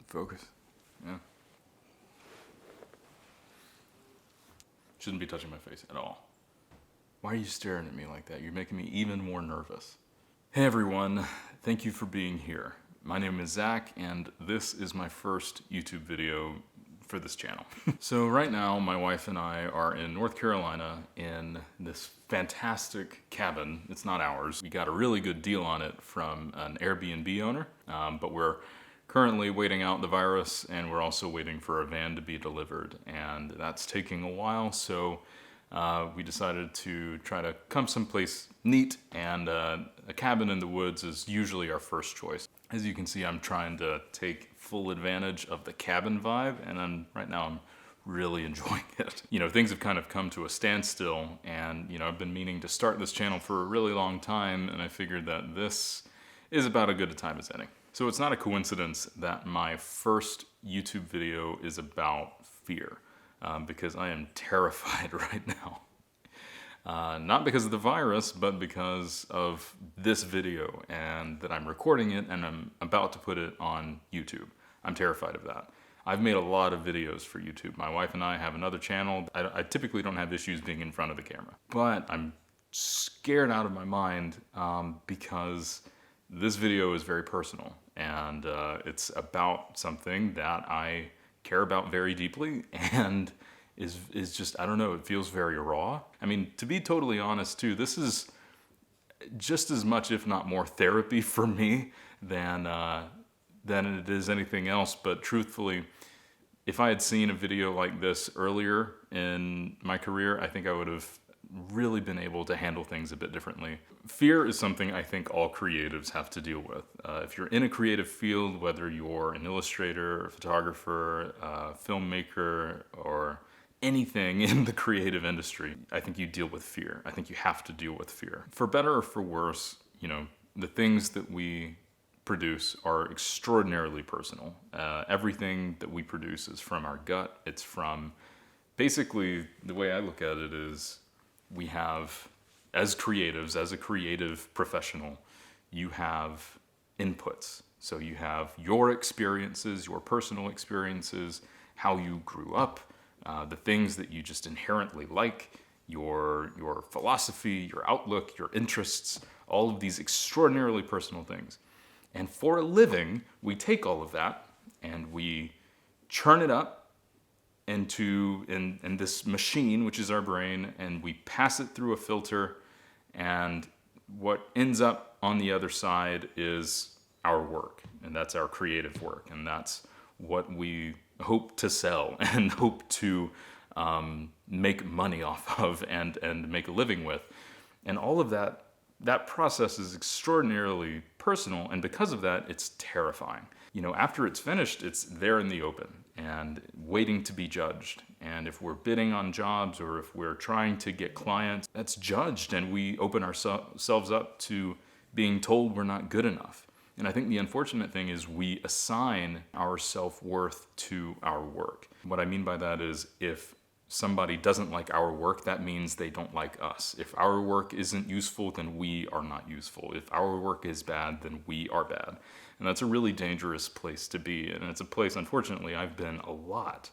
Focus. Yeah. Shouldn't be touching my face at all. Why are you staring at me like that? You're making me even more nervous. Hey everyone, thank you for being here. My name is Zach, and this is my first YouTube video for this channel. So right now, my wife and I are in North Carolina in this fantastic cabin. It's not ours. We got a really good deal on it from an Airbnb owner, but we're currently waiting out the virus, and we're also waiting for a van to be delivered, and that's taking a while, so we decided to try to come someplace neat, and a cabin in the woods is usually our first choice. As you can see, I'm trying to take full advantage of the cabin vibe, and right now I'm really enjoying it. You know, things have kind of come to a standstill, and I've been meaning to start this channel for a really long time, and I figured that this is about as good a time as any. So it's not a coincidence that my first YouTube video is about fear. Because I am terrified right now. Not because of the virus, but because of this video and that I'm recording it and I'm about to put it on YouTube. I'm terrified of that. I've made a lot of videos for YouTube. My wife and I have another channel. I typically don't have issues being in front of the camera, but I'm scared out of my mind because this video is very personal, and it's about something that I care about very deeply, and is just, I don't know, it feels very raw. I mean, to be totally honest too, this is just as much, if not more, therapy for me than it is anything else. But truthfully, if I had seen a video like this earlier in my career, I think I would have really been able to handle things a bit differently. Fear is something I think all creatives have to deal with. If you're in a creative field, whether you're an illustrator, a photographer, a filmmaker, or anything in the creative industry, I think you deal with fear. I think you have to deal with fear. For better or for worse, the things that we produce are extraordinarily personal. Everything that we produce is from our gut. It's from, basically, the way I look at it is, we have, as creatives, as a creative professional, you have inputs. So you have your experiences, your personal experiences, how you grew up, the things that you just inherently like, your philosophy, your outlook, your interests, all of these extraordinarily personal things. And for a living, we take all of that and we churn it up into this machine, which is our brain, and we pass it through a filter, and what ends up on the other side is our work, and that's our creative work, and that's what we hope to sell and hope to make money off of and make a living with. And all of that process is extraordinarily personal, and because of that, it's terrifying. After it's finished, it's there in the open and waiting to be judged. And if we're bidding on jobs or if we're trying to get clients, that's judged, and we open ourselves up to being told we're not good enough. And I think the unfortunate thing is we assign our self-worth to our work. What I mean by that is, if somebody doesn't like our work, that means they don't like us. If our work isn't useful, then we are not useful. If our work is bad, then we are bad. And that's a really dangerous place to be. And it's a place, unfortunately, I've been a lot.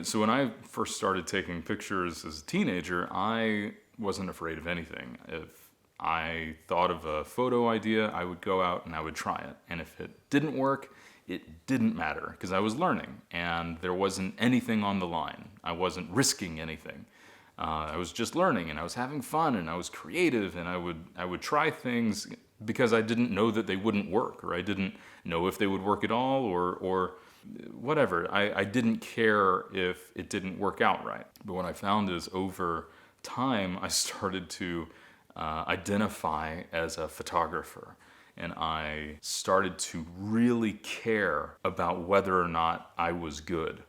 So when I first started taking pictures as a teenager, I wasn't afraid of anything. If I thought of a photo idea, I would go out and I would try it. And if it didn't work, it didn't matter, because I was learning and there wasn't anything on the line. I wasn't risking anything. I was just learning, and I was having fun, and I was creative, and I would try things because I didn't know that they wouldn't work, or I didn't know if they would work at all, or whatever. I didn't care if it didn't work out right. But what I found is, over time, I started to identify as a photographer. And I started to really care about whether or not I was good,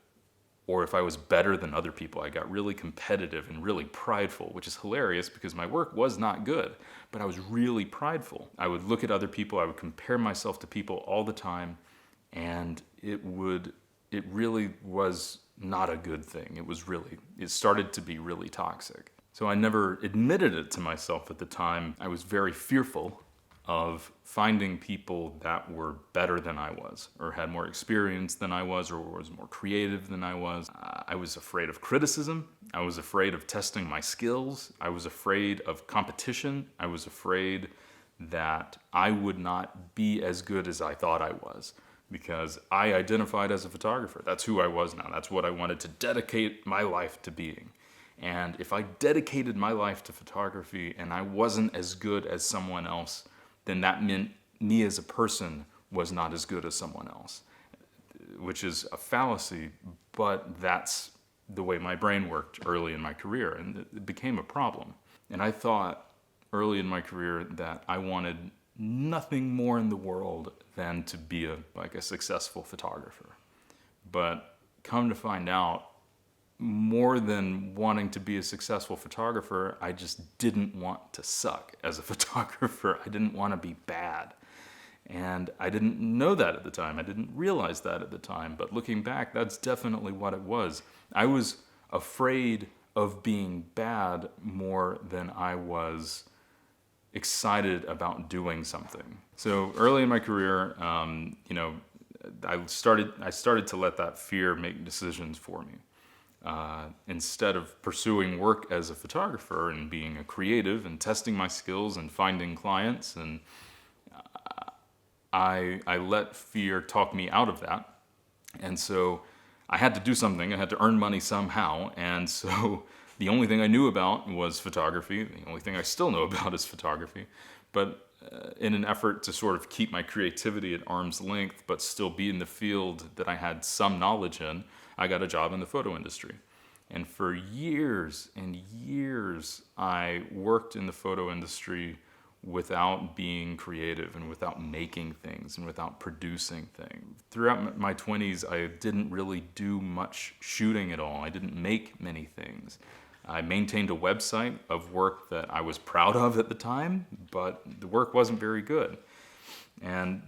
or if I was better than other people. I got really competitive and really prideful, which is hilarious because my work was not good, but I was really prideful. I would look at other people, I would compare myself to people all the time, and it really was not a good thing. It started to be really toxic. So I never admitted it to myself at the time. I was very fearful of finding people that were better than I was, or had more experience than I was, or was more creative than I was. I was afraid of criticism. I was afraid of testing my skills. I was afraid of competition. I was afraid that I would not be as good as I thought I was, because I identified as a photographer. That's who I was now. That's what I wanted to dedicate my life to being. And if I dedicated my life to photography and I wasn't as good as someone else, then that meant me as a person was not as good as someone else, which is a fallacy, but that's the way my brain worked early in my career, and it became a problem. And I thought early in my career that I wanted nothing more in the world than to be a successful photographer. But come to find out, more than wanting to be a successful photographer, I just didn't want to suck as a photographer. I didn't want to be bad. And I didn't know that at the time. I didn't realize that at the time. But looking back, that's definitely what it was. I was afraid of being bad more than I was excited about doing something. So early in my career, I started to let that fear make decisions for me. Instead of pursuing work as a photographer and being a creative and testing my skills and finding clients, and I let fear talk me out of that. And so I had to do something. I had to earn money somehow. And so the only thing I knew about was photography. The only thing I still know about is photography. But in an effort to sort of keep my creativity at arm's length, but still be in the field that I had some knowledge in, I got a job in the photo industry. And for years and years, I worked in the photo industry without being creative and without making things and without producing things. Throughout my 20s, I didn't really do much shooting at all. I didn't make many things. I maintained a website of work that I was proud of at the time, but the work wasn't very good.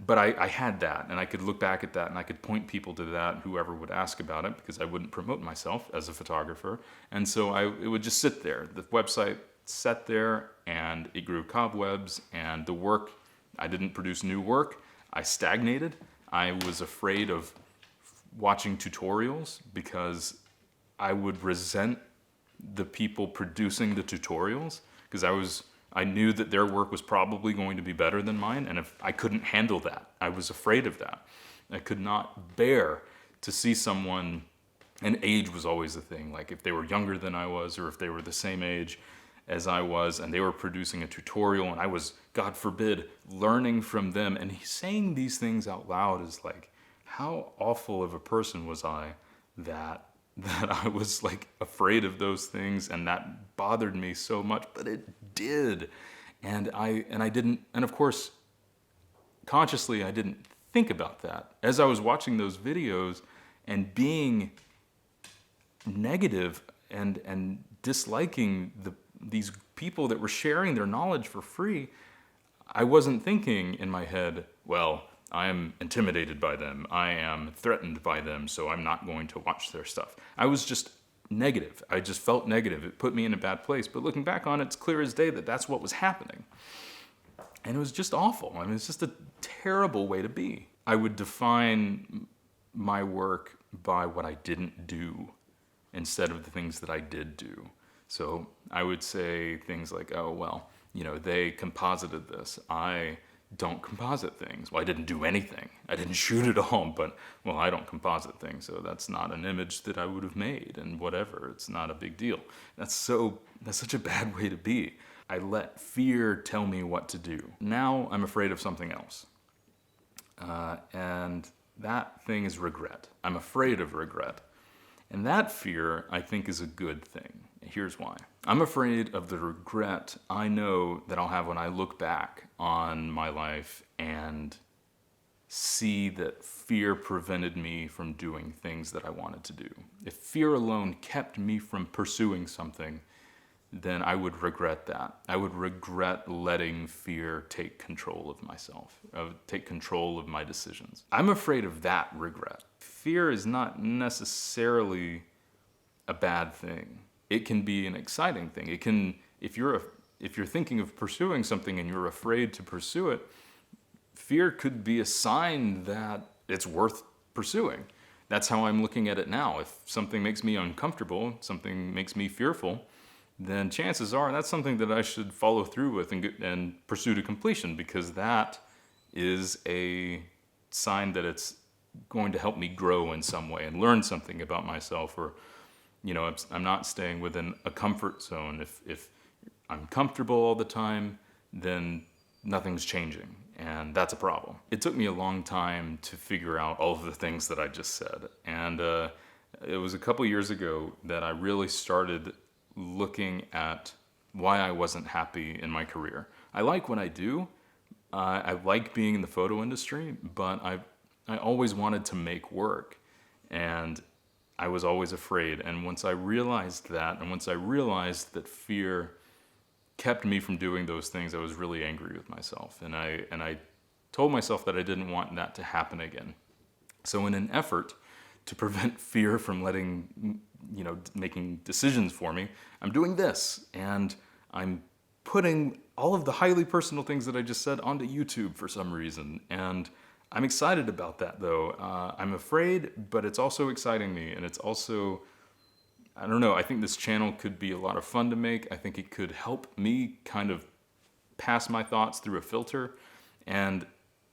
But I had that, and I could look back at that, and I could point people to that, whoever would ask about it, because I wouldn't promote myself as a photographer. And so it would just sit there. The website sat there, and it grew cobwebs, and the work, I didn't produce new work. I stagnated. I was afraid of watching tutorials because I would resent the people producing the tutorials, because I knew that their work was probably going to be better than mine, and if I couldn't handle that, I was afraid of that. I could not bear to see someone, and age was always the thing, like if they were younger than I was, or if they were the same age as I was, and they were producing a tutorial, and I was, God forbid, learning from them, and saying these things out loud is like, how awful of a person was I that I was like afraid of those things, and that bothered me so much, but it did. And I didn't, and of course, consciously I didn't think about that. As I was watching those videos and being negative and disliking these people that were sharing their knowledge for free, I wasn't thinking in my head, well, I am intimidated by them, I am threatened by them, so I'm not going to watch their stuff. I was just negative. I just felt negative. It put me in a bad place. But looking back on it, it's clear as day that that's what was happening. And it was just awful. I mean, it's just a terrible way to be. I would define my work by what I didn't do instead of the things that I did do. So I would say things like, oh, well, they composited this. I don't composite things. Well, I didn't do anything. I didn't shoot at all, but, well, I don't composite things, so that's not an image that I would have made, and whatever, it's not a big deal. That's such a bad way to be. I let fear tell me what to do. Now I'm afraid of something else. And that thing is regret. I'm afraid of regret. And that fear, I think, is a good thing. Here's why. I'm afraid of the regret I know that I'll have when I look back on my life and see that fear prevented me from doing things that I wanted to do. If fear alone kept me from pursuing something, then I would regret that. I would regret letting fear take control of myself, take control of my decisions. I'm afraid of that regret. Fear is not necessarily a bad thing. It can be an exciting thing. It can, if you're if you're thinking of pursuing something and you're afraid to pursue it, fear could be a sign that it's worth pursuing. That's how I'm looking at it now. If something makes me uncomfortable, something makes me fearful, then chances are that's something that I should follow through with and pursue to completion, because that is a sign that it's going to help me grow in some way and learn something about myself. Or, I'm not staying within a comfort zone. If I'm comfortable all the time, then nothing's changing, and that's a problem. It took me a long time to figure out all of the things that I just said, and it was a couple years ago that I really started looking at why I wasn't happy in my career. I like what I do. I like being in the photo industry, but I always wanted to make work, and I was always afraid. And once I realized that, and once I realized that fear kept me from doing those things, I was really angry with myself. And I told myself that I didn't want that to happen again. So in an effort to prevent fear from making decisions for me, I'm doing this, and I'm putting all of the highly personal things that I just said onto YouTube for some reason. And I'm excited about that, though. I'm afraid, but it's also exciting me, and it's also, I don't know, I think this channel could be a lot of fun to make. I think it could help me kind of pass my thoughts through a filter. And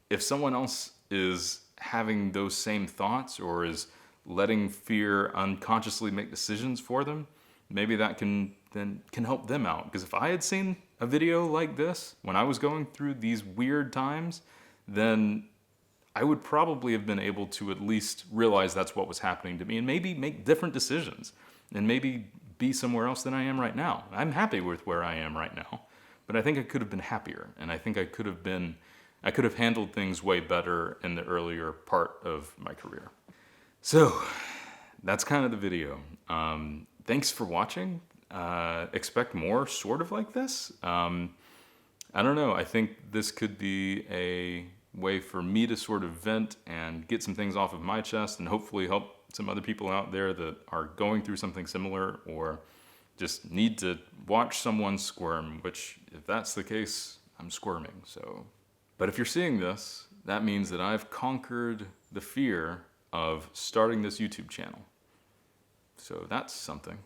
if someone else is having those same thoughts, or is letting fear unconsciously make decisions for them, maybe that can help them out. Because if I had seen a video like this when I was going through these weird times, then I would probably have been able to at least realize that's what was happening to me, and maybe make different decisions, and maybe be somewhere else than I am right now. I'm happy with where I am right now, but I think I could have been happier, and I think I could have handled things way better in the earlier part of my career. So that's kind of the video. Thanks for watching. Expect more sort of like this. I don't know. I think this could be a way for me to sort of vent and get some things off of my chest, and hopefully help some other people out there that are going through something similar, or just need to watch someone squirm, which, if that's the case, I'm squirming. So, but if you're seeing this, that means that I've conquered the fear of starting this YouTube channel. So that's something.